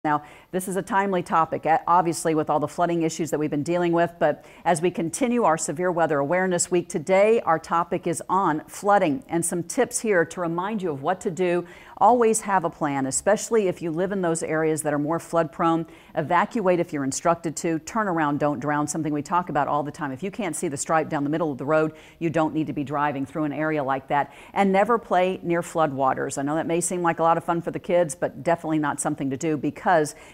Now, this is a timely topic, obviously, with all the flooding issues that we've been dealing with. But as we continue our Severe Weather Awareness Week today, our topic is on flooding and some tips here to remind you of what to do. Always have a plan, especially if you live in those areas that are more flood prone. Evacuate if you're instructed to. Turn around, don't drown, something we talk about all the time. If you can't see the stripe down the middle of the road, you don't need to be driving through an area like that. And never play near floodwaters. I know that may seem like a lot of fun for the kids, but definitely not something to do because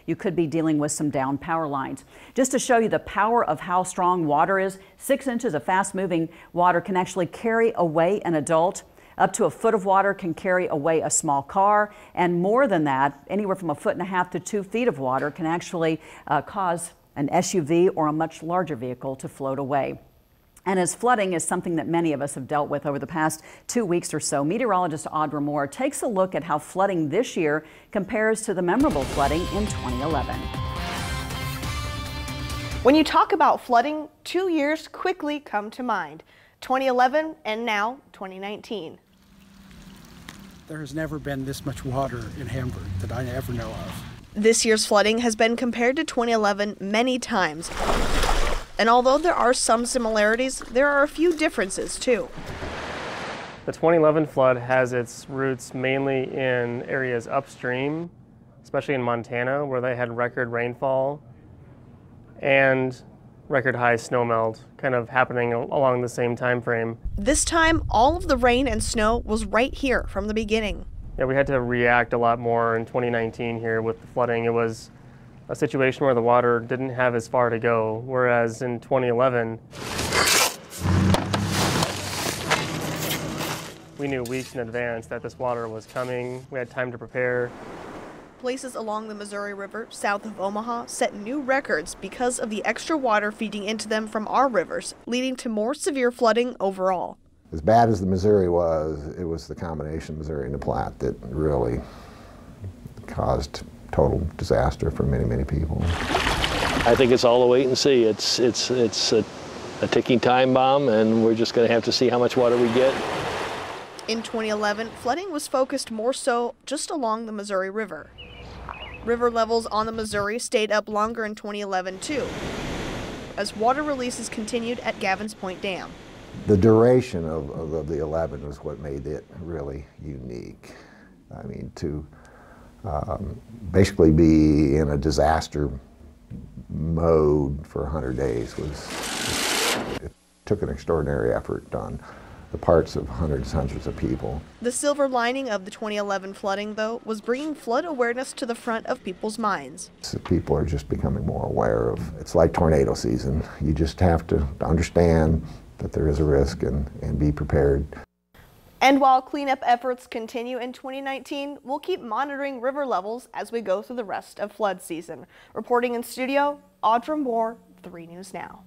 you could be dealing with some down power lines. Just to show you the power of how strong water is, 6 inches of fast moving water can actually carry away an adult. Up to a foot of water can carry away a small car, and more than that, anywhere from 1.5 feet to 2 feet of water can actually cause an SUV or a much larger vehicle to float away. And as flooding is something that many of us have dealt with over the past 2 weeks or so, meteorologist Audra Moore takes a look at how flooding this year compares to the memorable flooding in 2011. When you talk about flooding, 2 years quickly come to mind: 2011 and now 2019. There has never been this much water in Hamburg that I ever know of. This year's flooding has been compared to 2011 many times. And although there are some similarities, there are a few differences too. The 2011 flood has its roots mainly in areas upstream, especially in Montana, where they had record rainfall and record high snowmelt kind of happening along the same time frame. This time, all of the rain and snow was right here from the beginning. Yeah, we had to react a lot more in 2019 here with the flooding. It was a situation where the water didn't have as far to go, whereas in 2011, we knew weeks in advance that this water was coming. We had time to prepare. Places along the Missouri River south of Omaha set new records because of the extra water feeding into them from our rivers, leading to more severe flooding overall. As bad as the Missouri was, it was the combination of Missouri and the Platte that really caused total disaster for many, many people. I think it's all a wait and see. It's a ticking time bomb, and we're just going to have to see how much water we get. In 2011, flooding was focused more so just along the Missouri River. River levels on the Missouri stayed up longer in 2011 too, as water releases continued at Gavins Point Dam. The duration of the 11 was what made it really unique. I mean, to basically be in a disaster mode for 100 days it took an extraordinary effort on the parts of hundreds of people. The silver lining of the 2011 flooding, though, was bringing flood awareness to the front of people's minds. So people are just becoming more aware of, it's like tornado season. You just have to understand that there is a risk and be prepared. And while cleanup efforts continue in 2019, we'll keep monitoring river levels as we go through the rest of flood season. Reporting in studio, Audra Moore, 3 News Now.